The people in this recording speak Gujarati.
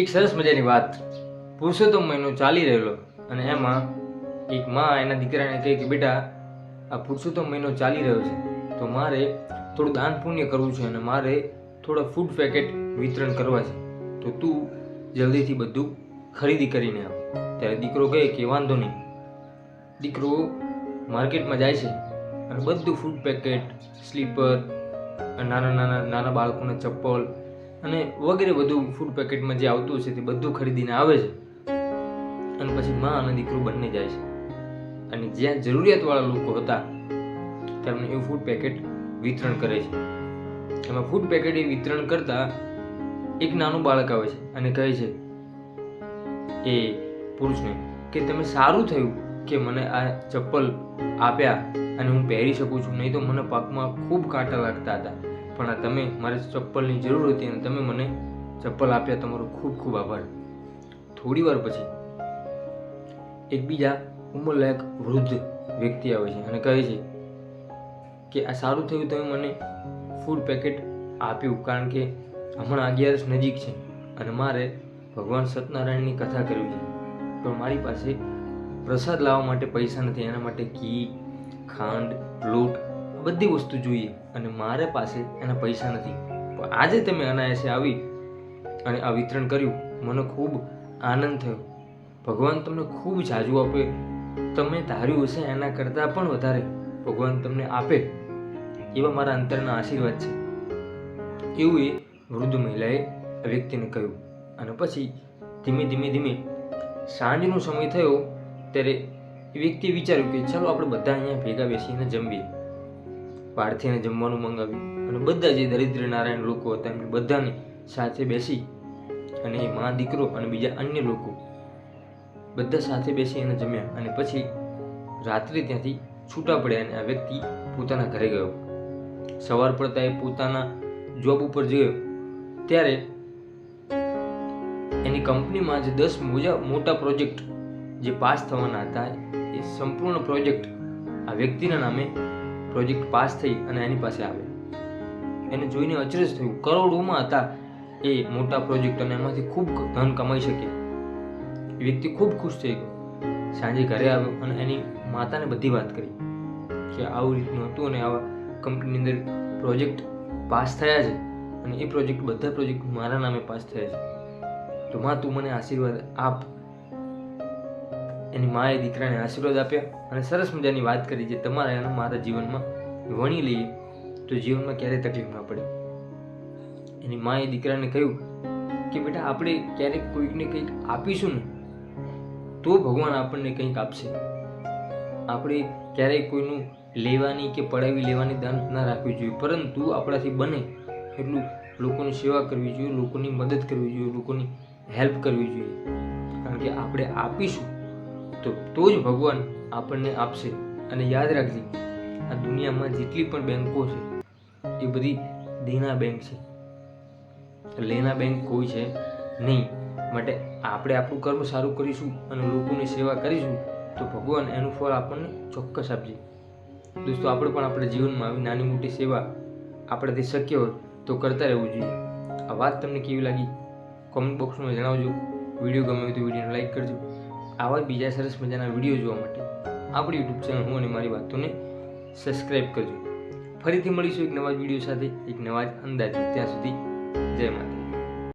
એક સરસ મજાની વાત. પુરુષોત્તમ મહિનો ચાલી રહેલો અને એમાં એક માં એના દીકરાને કહે કે બેટા, આ પુરુષોત્તમ મહિનો ચાલી રહ્યો છે તો મારે થોડું દાન પુણ્ય કરવું છે અને મારે થોડા ફૂડ પેકેટ વિતરણ કરવા છે, તો તું જલ્દીથી બધું ખરીદી કરીને આવ. ત્યારે દીકરો કહે કે વાંધો નહીં. દીકરો માર્કેટમાં જાય છે અને બધું ફૂડ પેકેટ, સ્લીપર, નાના બાળકોના ચપ્પલ અને વગેરે બધું ફૂડ પેકેટમાં જે આવતું છે તે બધું ખરીદીને આવે છે. અને પછી માં અને દીકરો બંને જાય છે અને જ્યાં જરૂરિયાતવાળા લોકો હતા તેમને એ ફૂડ પેકેટ વિતરણ કરે છે. એમાં ફૂડ પેકેટ એ વિતરણ કરતા એક નાનું બાળક આવે છે અને કહે છે એ પુરુષને કે તમે સારું થયું કે મને આ ચપ્પલ આપ્યા અને હું પહેરી શકું છું, નહીં તો મને પગમાં ખૂબ કાંટા લાગતા હતા, પણ આ તમે મારે ચપ્પલની જરૂર હતી અને તમે મને ચપ્પલ આપ્યા, તમારો ખૂબ ખૂબ આભાર. થોડી વાર પછી એક બીજા ઉંમરલાયક વૃદ્ધ વ્યક્તિ આવે છે અને કહે છે કે આ સારું થયું તમે મને ફૂડ પેકેટ આપ્યું, કારણ કે હમણાં 11 નજીક છે અને મારે ભગવાન સત્યનારાયણની કથા કરવી છે, પણ મારી પાસે પ્રસાદ લાવવા માટે પૈસા નથી. એના માટે ઘી, ખાંડ, લોટ બધી વસ્તુ જોઈએ અને મારે પાસે એના પૈસા નથી. પણ આજે તમે અનાયાસે આવી અને આ વિતરણ કર્યું, મને ખૂબ આનંદ થયો. ભગવાન તમને ખૂબ જાજુ આપે, તમે ધાર્યું હશે એના કરતાં પણ વધારે ભગવાન તમને આપે, એવા મારા અંતરના આશીર્વાદ છે. એવું એ વૃદ્ધ મહિલાએ આ વ્યક્તિને કહ્યું. અને પછી ધીમે ધીમે સાંજનો સમય થયો ત્યારે એ વ્યક્તિએ વિચાર્યું કે ચાલો આપણે બધા અહીંયા ભેગા બેસીને જમીએ. બહારથી એને જમવાનું મંગાવ્યું અને બધા જે દરિદ્ર નારાયણ લોકો હતા એમને બધાને સાથે બેસી અને એ મા, દીકરો અને બીજા અન્ય લોકો બધા સાથે બેસી અને જમ્યા. અને પછી રાત્રે ત્યાંથી છૂટા પડ્યા અને આ વ્યક્તિ પોતાના ઘરે ગયો. સવાર પડતા એ પોતાના જોબ ઉપર ગયો ત્યારે એની કંપનીમાં જે 10 મોટા પ્રોજેક્ટ જે પાસ થવાના હતા એ સંપૂર્ણ પ્રોજેક્ટ આ વ્યક્તિના નામે પ્રોજેક્ટ પાસ થઈ અને એની પાસે આવ્યા. એને જોઈને અચરજ થયું. કરોડોમાં હતા એ મોટા પ્રોજેક્ટ અને એમાંથી ખૂબ ધન કમાઈ શકે. એ વ્યક્તિ ખૂબ ખુશ થઈ ગયો. સાંજે ઘરે આવ્યો અને એની માતાને બધી વાત કરી કે આવું રીતનું હતું અને આવા કંપનીની અંદર પ્રોજેક્ટ પાસ થયા છે અને એ પ્રોજેક્ટ બધા પ્રોજેક્ટ મારા નામે પાસ થયા છે, તો માં તું મને આશીર્વાદ આપ. એની માએ દીકરાને આશીર્વાદ આપ્યા અને સરસ મજાની વાત કરી જે તમારા અને મારા જીવનમાં વણી લઈએ તો જીવનમાં ક્યારેય તકલીફ ના પડે. એની માએ દીકરાને કહ્યું કે બેટા, આપણે ક્યારેક કોઈકને કંઈક આપીશું ને તો ભગવાન આપણને કંઈક આપશે. આપણે ક્યારેય કોઈનું લેવાની કે પડાવી લેવાની દાન ના રાખવી જોઈએ, પરંતુ આપણાથી બને એટલું લોકોની સેવા કરવી જોઈએ, લોકોની મદદ કરવી જોઈએ, લોકોની હેલ્પ કરવી જોઈએ. કારણ કે આપણે આપીશું તો જ ભગવાન આપણને આપશે. અને યાદ રાખજે, આ દુનિયામાં જેટલી પણ બેંકો છે એ બધી દેના બેંક છે, લેના બેંક કોઈ છે નહીં. માટે આપણે આપણું કર્મ સારું કરીશું અને લોકોની સેવા કરીશું તો ભગવાન એનું ફળ આપણને ચોક્કસ આપશે. દોસ્તો, આપણે પણ આપણા જીવનમાં આવી નાની મોટી સેવા આપણાથી શક્ય હોય તો કરતા રહેવું જોઈએ. આ વાત તમને કેવી લાગી કોમેન્ટ બોક્સમાં જણાવજો. વિડીયો ગમે તો વિડીયોને લાઈક કરજો. આવા જ બીજા સરસ મજાના વિડીયો જોવા માટે આપણી યુટ્યુબ ચેનલ હું અને મારી વાતોને સબસ્ક્રાઈબ કરજો. ફરીથી મળીશું એક નવા વિડીયો સાથે, એક નવા જ અંદાજમાં. ત્યાં સુધી જય માતા.